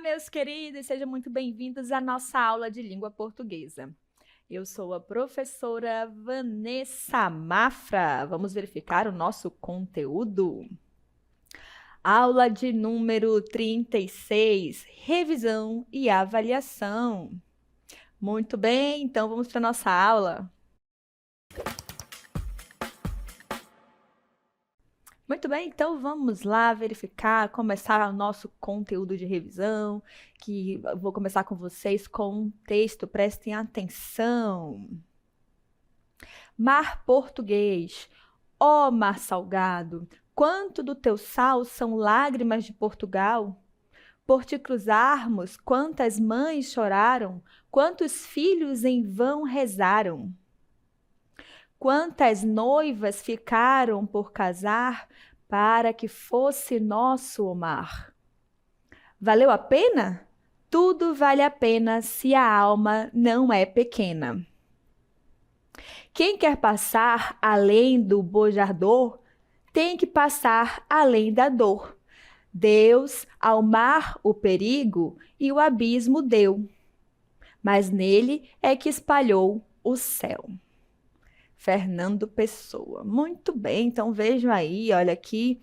Meus queridos, sejam muito bem-vindos à nossa aula de língua portuguesa. Eu sou a professora Vanessa Mafra. Vamos verificar o nosso conteúdo. Aula de número 36, revisão e avaliação. Muito bem, então vamos para a nossa aula. Muito bem, então vamos lá verificar, começar o nosso conteúdo de revisão, que eu vou começar com vocês com um texto, prestem atenção. Mar português, ó mar salgado, quanto do teu sal são lágrimas de Portugal? Por te cruzarmos, quantas mães choraram, quantos filhos em vão rezaram? Quantas noivas ficaram por casar para que fosse nosso o mar? Valeu a pena? Tudo vale a pena se a alma não é pequena. Quem quer passar além do bojardor, tem que passar além da dor. Deus ao mar o perigo e o abismo deu, mas nele é que espalhou o céu. Fernando Pessoa. Muito bem, então vejam aí, olha aqui,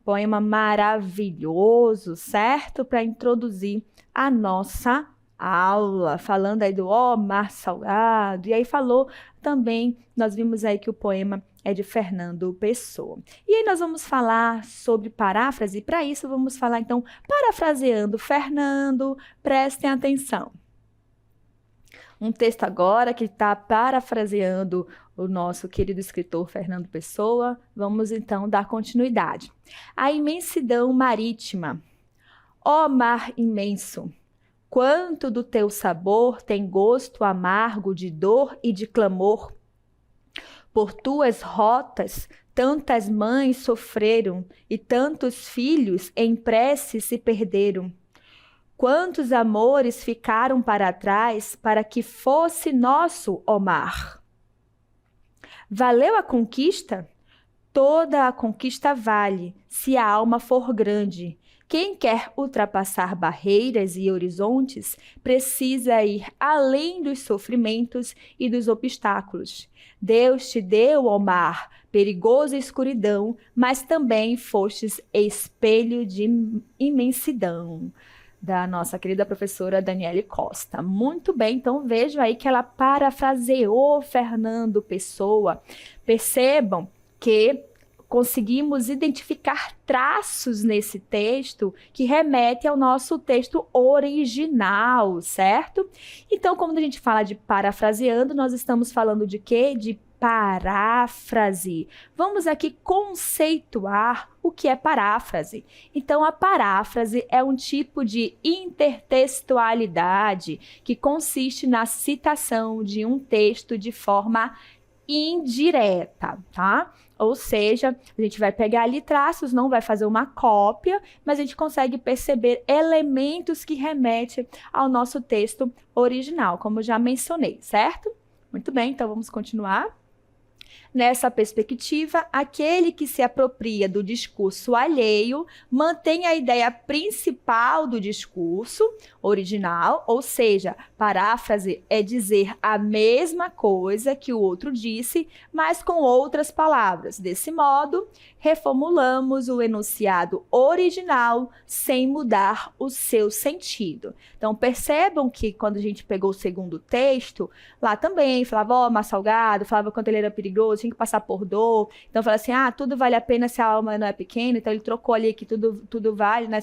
poema maravilhoso, certo? Para introduzir a nossa aula, falando aí do ó mar salgado, e aí falou também, nós vimos aí que o poema é de Fernando Pessoa. E aí nós vamos falar sobre paráfrase, e para isso vamos falar então, parafraseando Fernando, prestem atenção. Um texto agora que está parafraseando o nosso querido escritor Fernando Pessoa. Vamos então dar continuidade. A imensidão marítima. Ó mar imenso, quanto do teu sabor tem gosto amargo de dor e de clamor. Por tuas rotas, tantas mães sofreram e tantos filhos em prece se perderam. Quantos amores ficaram para trás para que fosse nosso, ó mar? Valeu a conquista? Toda a conquista vale, se a alma for grande. Quem quer ultrapassar barreiras e horizontes precisa ir além dos sofrimentos e dos obstáculos. Deus te deu, ó mar, perigosa escuridão, mas também fostes espelho de imensidão. Da nossa querida professora Daniele Costa. Muito bem, então vejam aí que ela parafraseou Fernando Pessoa. Percebam que conseguimos identificar traços nesse texto que remetem ao nosso texto original, certo? Então, quando a gente fala de parafraseando, nós estamos falando de quê? De paráfrase. Vamos aqui conceituar o que é paráfrase. Então, a paráfrase é um tipo de intertextualidade que consiste na citação de um texto de forma indireta, tá? Ou seja, a gente vai pegar ali traços, não vai fazer uma cópia, mas a gente consegue perceber elementos que remetem ao nosso texto original, como já mencionei, certo? Muito bem, então vamos continuar. Nessa perspectiva, aquele que se apropria do discurso alheio mantém a ideia principal do discurso original, ou seja, paráfrase é dizer a mesma coisa que o outro disse, mas com outras palavras. Desse modo, reformulamos o enunciado original sem mudar o seu sentido. Então, percebam que quando a gente pegou o segundo texto, lá também falava, ó, mar salgado, falava quanto ele era perigoso, tinha que passar por dor. Então, fala assim, tudo vale a pena se a alma não é pequena. Então, ele trocou ali que tudo vale, né?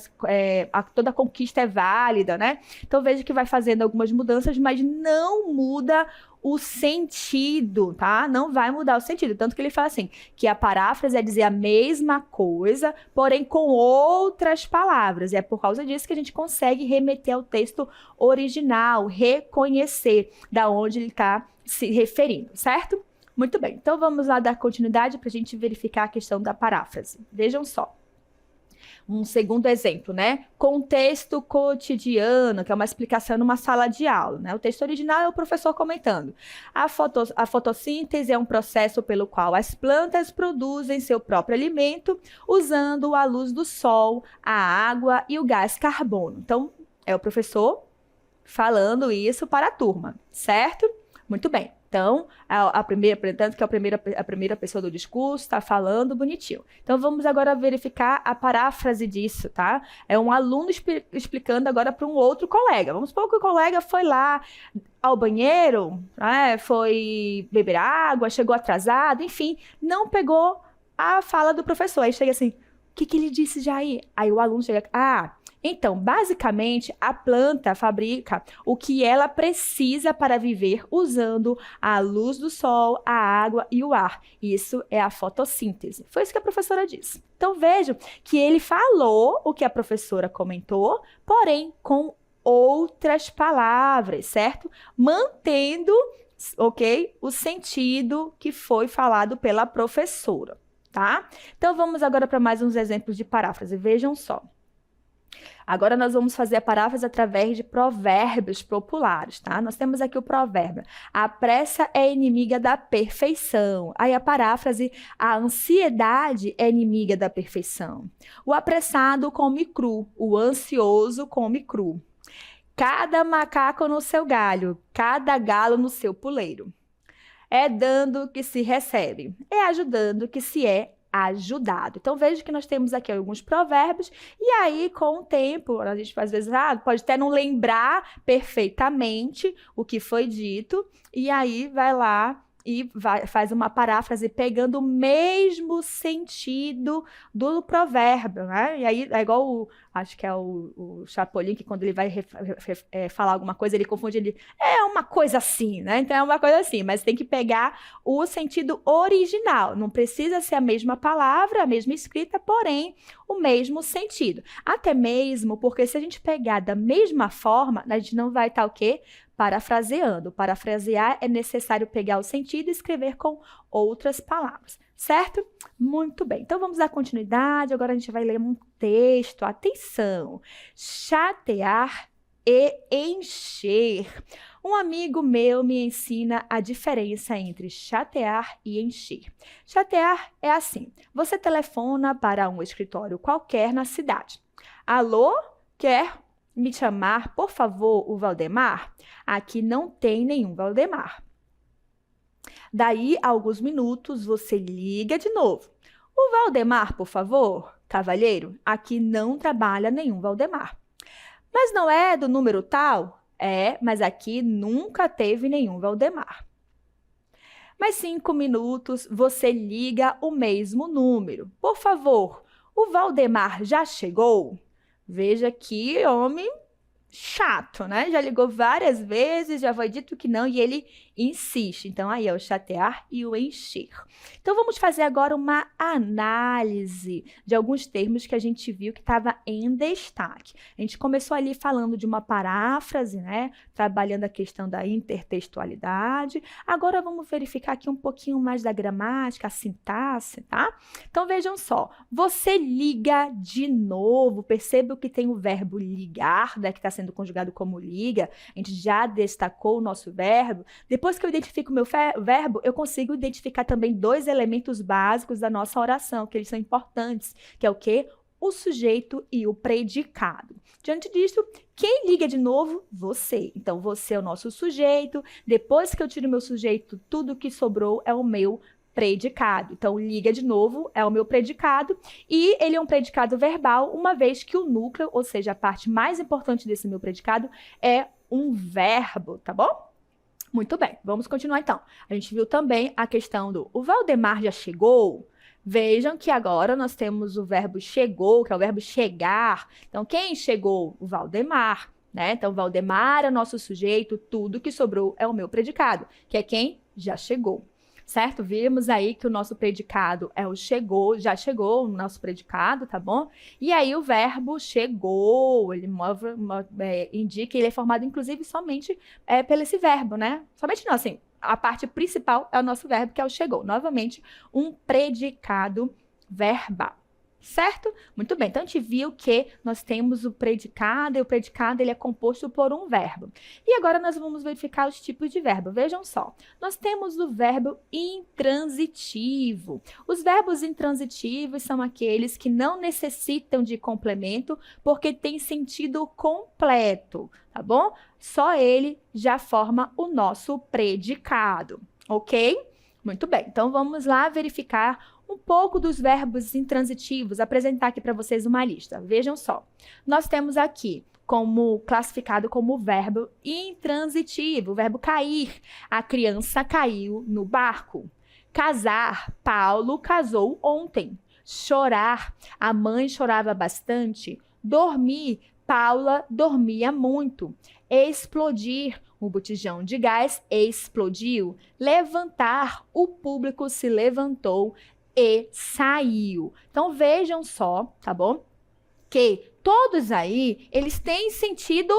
Toda conquista é válida, né? Então, veja que vai fazendo algumas mudanças, mas não muda o sentido, tá? Não vai mudar o sentido. Tanto que ele fala assim, que a paráfrase é dizer a mesma coisa, porém com outras palavras. E é por causa disso que a gente consegue remeter ao texto original, reconhecer da onde ele está se referindo, certo? Muito bem, então vamos lá dar continuidade para a gente verificar a questão da paráfrase. Vejam só. Um segundo exemplo, né? Contexto cotidiano, que é uma explicação numa sala de aula, né? O texto original é o professor comentando. A fotossíntese é um processo pelo qual as plantas produzem seu próprio alimento usando a luz do sol, a água e o gás carbono. Então, É o professor falando isso para a turma, certo? Muito bem. Então, tanto que a primeira pessoa do discurso está falando bonitinho. Então, vamos agora verificar a paráfrase disso, tá? É um aluno explicando agora para um outro colega. Vamos supor que o colega foi lá ao banheiro, né? Foi beber água, chegou atrasado, enfim, não pegou a fala do professor. Aí chega assim, o que ele disse já aí? Aí o aluno chega, então, basicamente, a planta fabrica o que ela precisa para viver usando a luz do sol, a água e o ar. Isso é a fotossíntese. Foi isso que a professora disse. Então, vejam que ele falou o que a professora comentou, porém com outras palavras, certo? Mantendo, ok, o sentido que foi falado pela professora, tá? Então, vamos agora para mais uns exemplos de paráfrase. Vejam só. Agora nós vamos fazer a paráfrase através de provérbios populares, tá? Nós temos aqui o provérbio: a pressa é inimiga da perfeição. Aí a paráfrase: a ansiedade é inimiga da perfeição. O apressado come cru, o ansioso come cru. Cada macaco no seu galho, cada galo no seu puleiro. É dando que se recebe, é ajudando que se é ajudado. Então, veja que nós temos aqui alguns provérbios, e aí, com o tempo, a gente às vezes pode até não lembrar perfeitamente o que foi dito, e aí vai lá e faz uma paráfrase pegando o mesmo sentido do provérbio, né? E aí é igual, acho que é o Chapolin, que quando ele vai falar alguma coisa, ele confunde, ele é uma coisa assim, né? Então é uma coisa assim, mas tem que pegar o sentido original. Não precisa ser a mesma palavra, a mesma escrita, porém o mesmo sentido. Até mesmo porque se a gente pegar da mesma forma, a gente não vai estar o quê? Parafraseando. Parafrasear é necessário pegar o sentido e escrever com outras palavras, certo? Muito bem. Então, vamos dar continuidade. Agora a gente vai ler um texto. Atenção! Chatear e encher. Um amigo meu me ensina a diferença entre chatear e encher. Chatear é assim: você telefona para um escritório qualquer na cidade. Alô? Quer me chamar, por favor, o Valdemar? Aqui não tem nenhum Valdemar. Daí, a alguns minutos, você liga de novo. O Valdemar, por favor? Cavalheiro, aqui não trabalha nenhum Valdemar. Mas não é do número tal? É, mas aqui nunca teve nenhum Valdemar. Mais 5 minutos, você liga o mesmo número. Por favor, o Valdemar já chegou? Veja que homem chato, né? Já ligou várias vezes, já foi dito que não, e ele insiste. Então, aí é o chatear e o encher. Então, vamos fazer agora uma análise de alguns termos que a gente viu que estava em destaque. A gente começou ali falando de uma paráfrase, né? Trabalhando a questão da intertextualidade. Agora, vamos verificar aqui um pouquinho mais da gramática, a sintaxe, tá? Então, vejam só. Você liga de novo. Perceba que tem o verbo ligar, né? Que está sendo conjugado como liga. A gente já destacou o nosso verbo. Depois que eu identifico o meu verbo, eu consigo identificar também dois elementos básicos da nossa oração, que eles são importantes, que é o quê? O sujeito e o predicado. Diante disso, quem liga de novo? Você. Então, você é o nosso sujeito. Depois que eu tiro o meu sujeito, tudo que sobrou é o meu predicado. Então, liga de novo é o meu predicado, e ele é um predicado verbal, uma vez que o núcleo, ou seja, a parte mais importante desse meu predicado, é um verbo, tá bom? Muito bem, vamos continuar então. A gente viu também a questão do o Valdemar já chegou? Vejam que agora nós temos o verbo chegou, que é o verbo chegar. Então, quem chegou? O Valdemar, né? Então, Valdemar é o nosso sujeito, tudo que sobrou é o meu predicado, que é quem já chegou. Certo? Vimos aí que o nosso predicado é o chegou, já chegou o nosso predicado, tá bom? E aí o verbo chegou, ele indica, ele é formado inclusive somente pelo esse verbo, né? Somente não, assim, a parte principal é o nosso verbo, que é o chegou. Novamente, um predicado verbal. Certo? Muito bem. Então, a gente viu que nós temos o predicado e o predicado ele é composto por um verbo. E agora nós vamos verificar os tipos de verbo. Vejam só. Nós temos o verbo intransitivo. Os verbos intransitivos são aqueles que não necessitam de complemento porque têm sentido completo, tá bom? Só ele já forma o nosso predicado, ok? Muito bem. Então, vamos lá verificar um pouco dos verbos intransitivos, apresentar aqui para vocês uma lista. Vejam só. Nós temos aqui como classificado como verbo intransitivo, o verbo cair. A criança caiu no barco. Casar, Paulo casou ontem. Chorar, a mãe chorava bastante. Dormir, Paula dormia muito. Explodir, o botijão de gás explodiu. Levantar, o público se levantou e saiu. Então, vejam só, tá bom? Que todos aí, eles têm sentido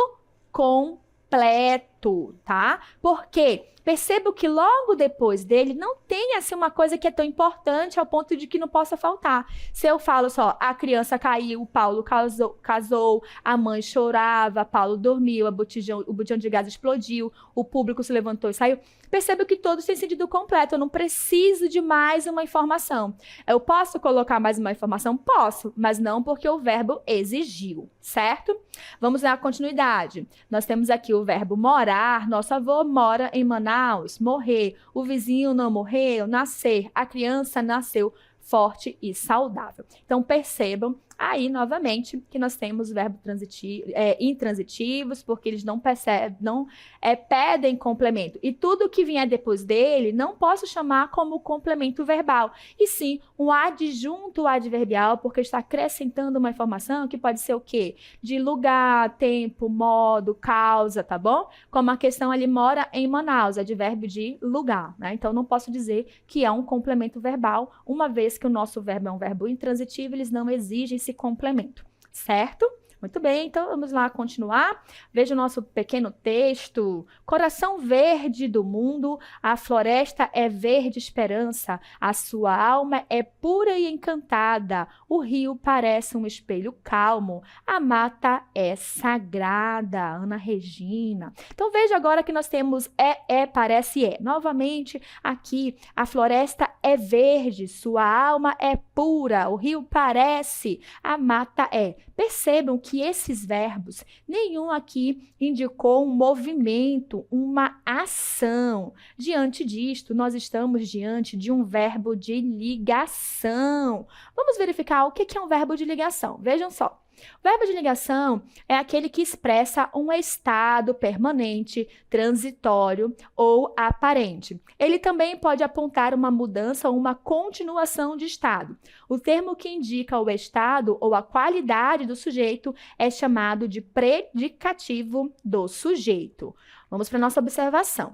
completo, tá? Porque percebo que logo depois dele não tem assim uma coisa que é tão importante ao ponto de que não possa faltar. Se eu falo só, a criança caiu, Paulo casou, a mãe chorava, Paulo dormiu, o botijão de gás explodiu, o público se levantou e saiu. Percebo que todos têm sentido completo, eu não preciso de mais uma informação. Eu posso colocar mais uma informação? Posso, mas não porque o verbo exigiu, certo? Vamos dar continuidade. Nós temos aqui o verbo morar, nosso avô mora em Manaus, morrer, o vizinho não morreu, nascer, a criança nasceu forte e saudável. Então, percebam aí, novamente, que nós temos verbos intransitivos, porque eles não pedem complemento. E tudo que vier depois dele, não posso chamar como complemento verbal, e sim um adjunto adverbial, porque está acrescentando uma informação que pode ser o quê? De lugar, tempo, modo, causa, tá bom? Como a questão ali mora em Manaus, advérbio de lugar, né? Então, não posso dizer que é um complemento verbal, uma vez que o nosso verbo é um verbo intransitivo, eles não exigem esse complemento, certo? Muito bem, então vamos lá continuar. Veja o nosso pequeno texto. Coração verde do mundo, a floresta é verde esperança, a sua alma é pura e encantada, o rio parece um espelho calmo, a mata é sagrada. Ana Regina. Então veja agora que nós temos parece, é. Novamente aqui, a floresta é verde, sua alma é pura, o rio parece, a mata é. Percebam que esses verbos, nenhum aqui indicou um movimento, uma ação. Diante disto, nós estamos diante de um verbo de ligação. Vamos verificar o que é um verbo de ligação. Vejam só. O verbo de ligação é aquele que expressa um estado permanente, transitório ou aparente. Ele também pode apontar uma mudança ou uma continuação de estado. O termo que indica o estado ou a qualidade do sujeito é chamado de predicativo do sujeito. Vamos para a nossa observação.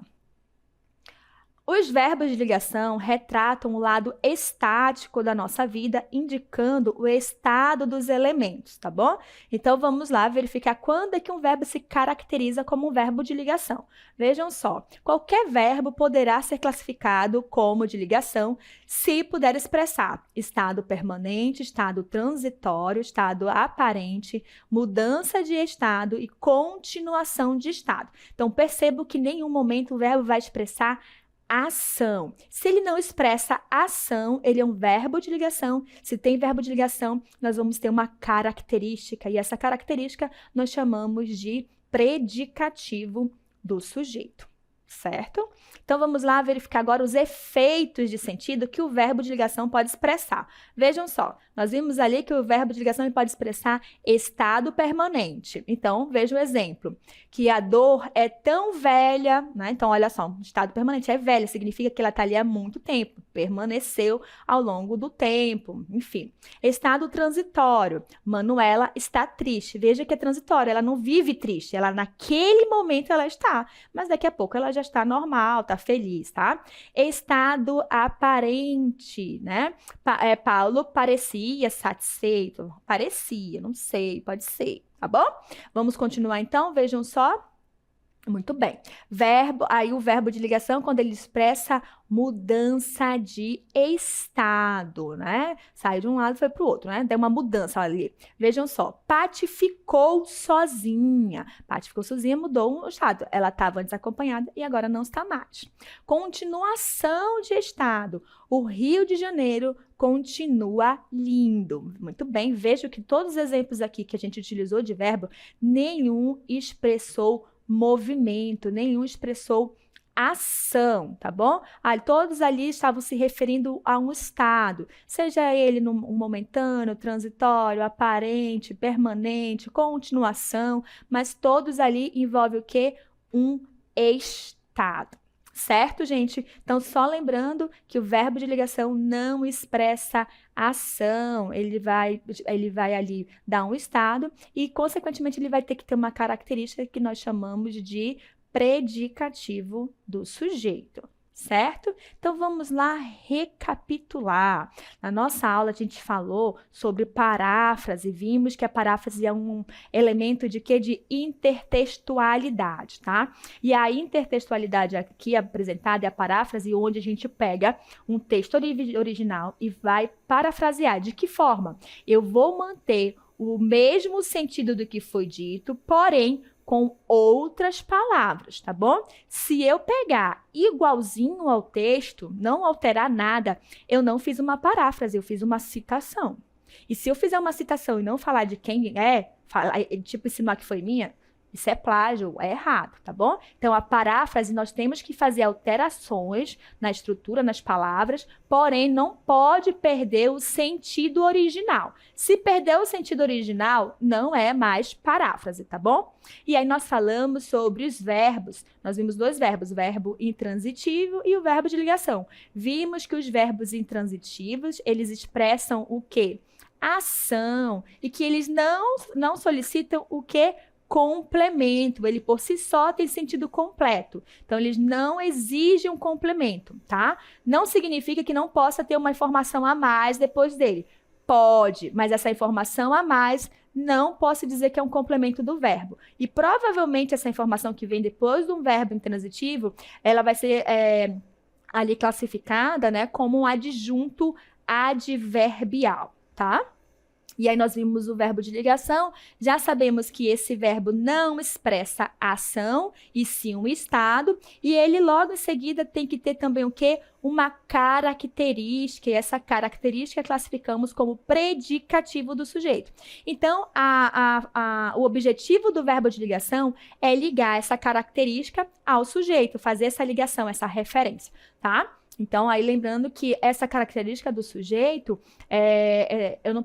Os verbos de ligação retratam o lado estático da nossa vida, indicando o estado dos elementos, tá bom? Então, vamos lá verificar quando é que um verbo se caracteriza como um verbo de ligação. Vejam só, qualquer verbo poderá ser classificado como de ligação se puder expressar estado permanente, estado transitório, estado aparente, mudança de estado e continuação de estado. Então, percebo que em nenhum momento o verbo vai expressar ação. Se ele não expressa ação, ele é um verbo de ligação. Se tem verbo de ligação, nós vamos ter uma característica, e essa característica nós chamamos de predicativo do sujeito, certo? Então, vamos lá verificar agora os efeitos de sentido que o verbo de ligação pode expressar. Vejam só, nós vimos ali que o verbo de ligação ele pode expressar estado permanente. Então, veja o exemplo, que a dor é tão velha, né? Então, olha só, um estado permanente é velha, significa que ela está ali há muito tempo, permaneceu ao longo do tempo, enfim. Estado transitório, Manuela está triste. Veja que é transitório, ela não vive triste, ela naquele momento ela está, mas daqui a pouco ela já está normal, está feliz, tá? Estado aparente, né? Paulo parecia satisfeito, parecia, não sei, pode ser, tá bom? Vamos continuar então, vejam só. Muito bem. Aí o verbo de ligação, quando ele expressa mudança de estado, né? Saiu de um lado e foi para o outro, né? Deu uma mudança ali. Vejam só, Paty ficou sozinha. Paty ficou sozinha, mudou o estado. Ela estava antes acompanhada e agora não está mais. Continuação de estado. O Rio de Janeiro continua lindo. Muito bem, vejo que todos os exemplos aqui que a gente utilizou de verbo, nenhum expressou movimento, nenhum expressou ação, tá bom? Todos ali estavam se referindo a um estado, seja ele um momentâneo, transitório, aparente, permanente, continuação, mas todos ali envolvem o quê? Um estado. Certo, gente? Então, só lembrando que o verbo de ligação não expressa ação, ele vai ali dar um estado e, consequentemente, ele vai ter que ter uma característica que nós chamamos de predicativo do sujeito. Certo? Então, vamos lá recapitular. Na nossa aula, a gente falou sobre paráfrase, vimos que a paráfrase é um elemento de quê? De intertextualidade, tá? E a intertextualidade aqui apresentada é a paráfrase, onde a gente pega um texto original e vai parafrasear. De que forma? Eu vou manter o mesmo sentido do que foi dito, porém, com outras palavras, tá bom? Se eu pegar igualzinho ao texto, não alterar nada, eu não fiz uma paráfrase, eu fiz uma citação. E se eu fizer uma citação e não falar de quem é, tipo insinuar que foi minha, isso é plágio, é errado, tá bom? Então, a paráfrase, nós temos que fazer alterações na estrutura, nas palavras, porém, não pode perder o sentido original. Se perder o sentido original, não é mais paráfrase, tá bom? E aí, nós falamos sobre os verbos. Nós vimos dois verbos, o verbo intransitivo e o verbo de ligação. Vimos que os verbos intransitivos, eles expressam o quê? Ação. E que eles não solicitam o quê? Complemento, ele por si só tem sentido completo. Então, eles não exigem um complemento, tá? Não significa que não possa ter uma informação a mais depois dele. Pode, mas essa informação a mais não posso dizer que é um complemento do verbo. E provavelmente essa informação que vem depois de um verbo intransitivo, ela vai ser ali classificada, né, como um adjunto adverbial, tá? E aí nós vimos o verbo de ligação, já sabemos que esse verbo não expressa ação, e sim um estado, e ele logo em seguida tem que ter também o quê? Uma característica, e essa característica classificamos como predicativo do sujeito. Então, o objetivo do verbo de ligação é ligar essa característica ao sujeito, fazer essa ligação, essa referência, tá? Então, aí lembrando que essa característica do sujeito, eu não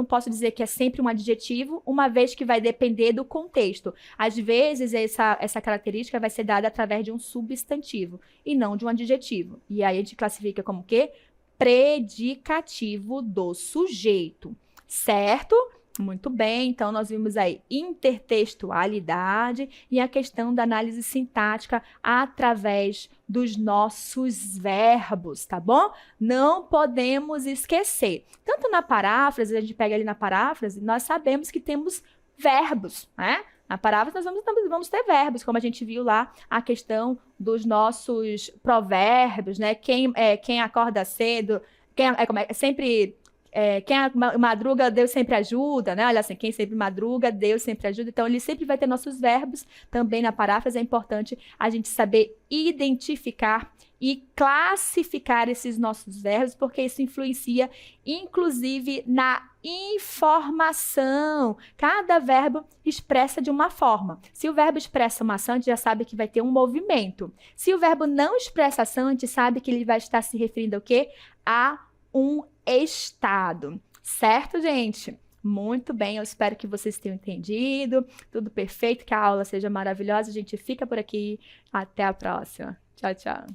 posso dizer que é sempre um adjetivo, uma vez que vai depender do contexto. Às vezes, essa característica vai ser dada através de um substantivo e não de um adjetivo. E aí a gente classifica como o quê? Predicativo do sujeito, certo? Muito bem, então nós vimos aí intertextualidade e a questão da análise sintática através dos nossos verbos, tá bom? Não podemos esquecer. Tanto na paráfrase, a gente pega ali na paráfrase, nós sabemos que temos verbos, né? Na paráfrase nós vamos ter verbos, como a gente viu lá a questão dos provérbios, né? Quem acorda cedo, sempre... quem madruga, Deus sempre ajuda, né? Olha assim, quem sempre madruga, Deus sempre ajuda. Então, ele sempre vai ter nossos verbos. Também na paráfrase é importante a gente saber identificar e classificar esses nossos verbos, porque isso influencia, inclusive, na informação. Cada verbo expressa de uma forma. Se o verbo expressa uma ação, a gente já sabe que vai ter um movimento. Se o verbo não expressa ação, a gente sabe que ele vai estar se referindo ao quê? A um estado, certo, gente? Muito bem, eu espero que vocês tenham entendido, tudo perfeito, que a aula seja maravilhosa, a gente fica por aqui, até a próxima. Tchau, tchau.